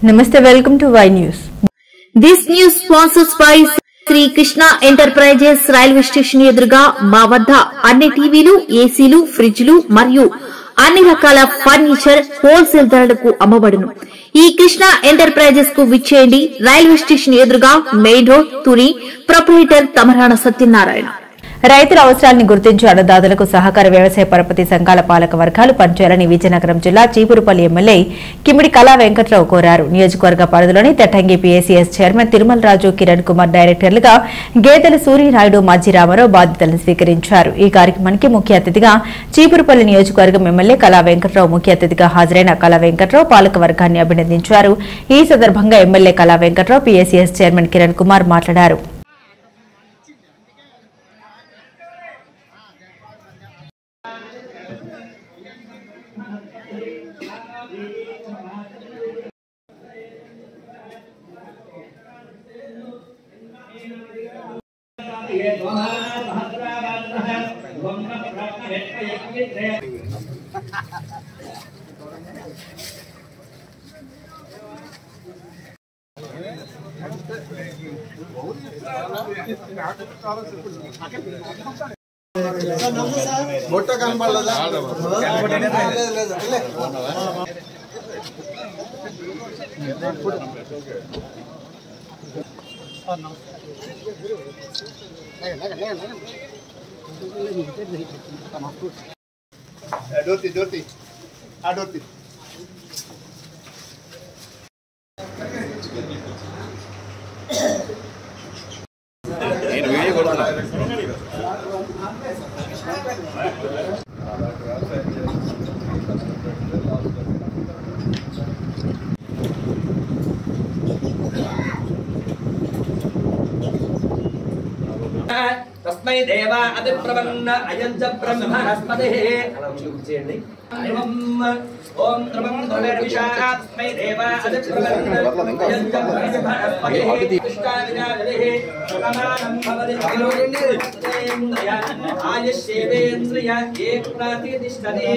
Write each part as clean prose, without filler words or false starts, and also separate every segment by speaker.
Speaker 1: Namaste, welcome to Y News.
Speaker 2: This news sponsors by Sri Krishna Enterprises railway station ఎదురుగా మా వద్ద అన్ని టీవీలు, ఏసీలు, ఫ్రిడ్జ్లు మరియు అన్ని రకాల ఫర్నిచర్ హోల్సేల్ ధరలకు అమ్మబడును. ఈ కృష్ణ ఎంటర్ప్రైజెస్ కు విచ్చేయండి. రైల్వే స్టేషన్ ఎదురుగా main road, Tuni. Proprietor Tamarana Satyanarayana.
Speaker 1: రైతుల అవసరాలను గుర్తించి అన్నదాతలకు సహకార వ్యవసాయ పరపతి సంఘాల పాలక వర్గాలు పనిచేయాలని విజయనగరం జిల్లా చీపురుపల్లి ఎమ్మెల్యే కిమిడి కళా వెంకట్రావు కోరారు. నియోజకవర్గ పరిధిలోని తట్టంగి పీఏసీఎస్ చైర్మన్ తిరుమల రాజు, కిరణ్ కుమార్ డైరెక్టర్లుగా గేదెల సూర్యనాయుడు, మాజీ రామారావు బాధ్యతలను స్వీకరించారు. ఈ కార్యక్రమానికి ముఖ్య అతిథిగా చీపురుపల్లి నియోజకవర్గం ఎమ్మెల్యే కళా వెంకట్రావు ముఖ్య అతిథిగా హాజరైన కళా వెంకట్రావు పాలక వర్గాన్ని అభినందించారు. ఈ సందర్భంగా MLA Kala Venkatrao, PACS chairman Kiran Kumar మాట్లాడారు.
Speaker 3: మొట్ట కనబడలేదా? దొరికి
Speaker 4: तस्मै देवा अतिप्रवन्न अयं च ब्रह्मणस्पतिः ओम त्रवं धोलेर्विशाः तस्मै देवा अतिप्रवन्न अयं च ब्रह्मणस्पतिः कृष्णाविनादिः समानं भवति खलुन्द्रिय आयुष्येवेन्द्रिय एकप्रातिष्ठति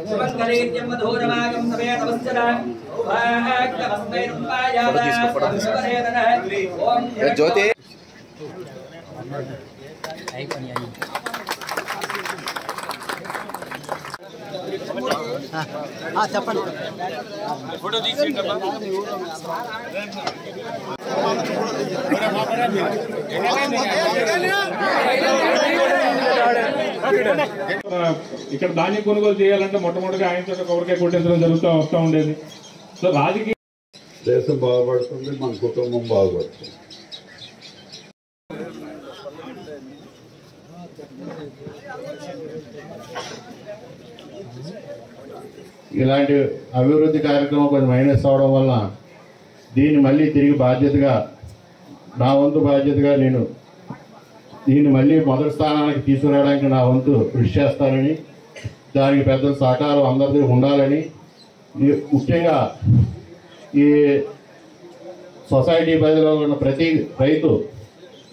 Speaker 4: सुमङ्गलेत्यं मधुरमागं समे नमस्कार भाग्यवस्मै रूपायाः ओम ज्योति
Speaker 3: చెప్పండి. ఫోటో తీసుకుంటా.
Speaker 5: ఇక్కడ ధాన్యం కొనుగోలు చేయాలంటే మొట్టమొదటిగా ఆయన చోట కొబ్బరికాయ కొట్టించడం వస్తూ ఉండేది. సో రాజకీయ
Speaker 6: దేశం బాగుపడుతుంది, మన కుటుంబం బాగుపడుతుంది.
Speaker 7: ఇలాంటి అభివృద్ధి కార్యక్రమం కొంచెం మైనస్ అవడం వల్ల దీన్ని మళ్ళీ తిరిగి బాధ్యతగా, నా వంతు బాధ్యతగా నేను దీన్ని మళ్ళీ మొదటి స్థానానికి తీసుకురావడానికి నా వంతు కృషి చేస్తానని, దానికి పెద్దల సహకారం అందరిది ఉండాలని, ముఖ్యంగా ఈ సొసైటీ పరిధిలో ఉన్న ప్రతి రైతు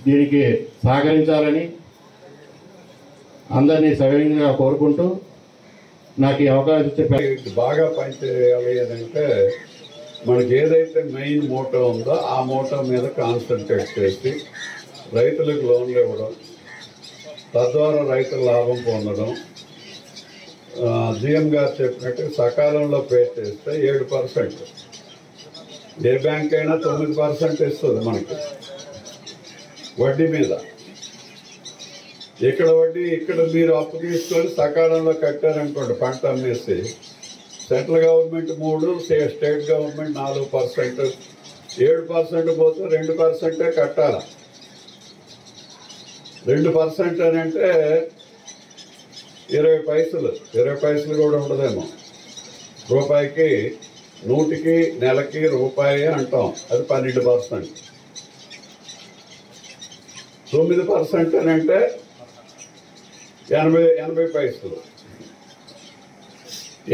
Speaker 7: దీనికి సహకరించాలని అందరినీ సవినయంగా కోరుకుంటూ నాకు ఈ అవకాశం ఇచ్చే
Speaker 6: బాగా పనిచేయాలి అని అంటే మనకి ఏదైతే మెయిన్ మోటో ఉందో ఆ మోటో మీద కాన్సన్ట్రేట్ చేసి రైతులకు లోన్లు ఇవ్వడం, తద్వారా రైతుల లాభం పొందడం. జీఎం గారు చెప్పినట్టు సకాలంలో పే చేస్తే 7%, ఏ బ్యాంక్ అయినా 9% ఇస్తుంది మనకి వడ్డీ మీద. ఇక్కడ వడ్డీ ఇక్కడ మీరు అప్పు తీసుకొని సకాలంలో కట్టారనుకోండి, పంట అమ్మేసి సెంట్రల్ గవర్నమెంట్ 3%, స్టేట్ గవర్నమెంట్ 4%, 7% పోతే 2% కట్టాలి. 2% అని అంటే 20 పైసలు, 20 పైసలు కూడా ఉండదేమో. రూపాయికి 100కి నెలకి రూపాయి అంటాం, అది 12%. 9% అని అంటే 80 పైసలు.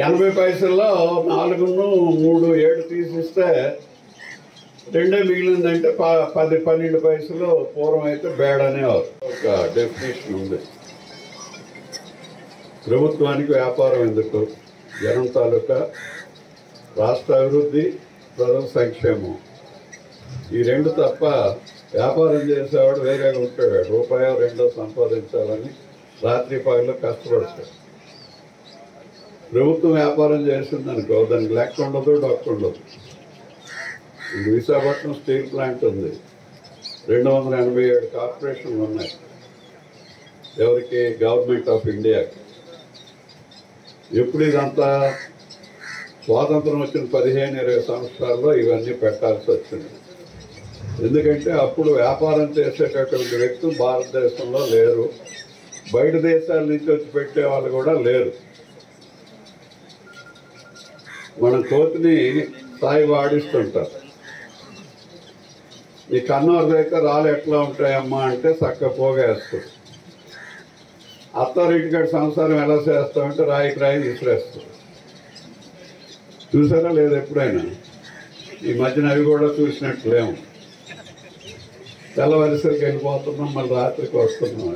Speaker 6: 80 పైసల్లో 4, 3, 7 తీసిస్తే 2 మిగిలిందంటే 10-12 పైసలు. పూర్వం అయితే బేడనేవారు. ఒక డెఫినేషన్ ఉంది. ప్రభుత్వానికి వ్యాపారం ఎందుకు, జనం తాలూకా రాష్ట్ర అభివృద్ధి, ప్రజల సంక్షేమం. ఈ రెండు తప్ప వ్యాపారం చేసేవాడు వేరేగా ఉంటాడు. రూపాయో రెండో సంపాదించాలని రాత్రి పగలు కష్టపడతాడు. ప్రభుత్వం వ్యాపారం చేసిందనుకో దానికి లెక్క ఉండదు, డొక్క ఉండదు. విశాఖపట్నం స్టీల్ ప్లాంట్ ఉంది, 287 కార్పొరేషన్లు ఉన్నాయి. ఎవరికి? గవర్నమెంట్ ఆఫ్ ఇండియాకి. ఎప్పుడు ఇదంతా స్వాతంత్రం వచ్చిన 15-20 సంవత్సరాల్లో ఇవన్నీ పెట్టాల్సి వచ్చింది. ఎందుకంటే అప్పుడు వ్యాపారం చేసేటటువంటి వ్యక్తులు భారతదేశంలో లేరు, బయట దేశాల నుంచి వచ్చి పెట్టే వాళ్ళు కూడా లేరు. మనం కోతిని తాయి వాడిస్తుంటారు. ఈ కన్నూరు దగ్గర రాళ్ళు ఎట్లా ఉంటాయమ్మా అంటే చక్క పోగేస్తుంది. అత్తారింటికాడ సంసారం ఎలా చేస్తామంటే రాయికి రాయి విసిరేస్తుంది. చూసారా లేదు ఎప్పుడైనా? ఈ మధ్యన అవి కూడా చూసినట్లేము. తెల్లవరిసరికి వెళ్ళిపోతున్నాం, మళ్ళీ రాత్రికి వస్తున్నాం.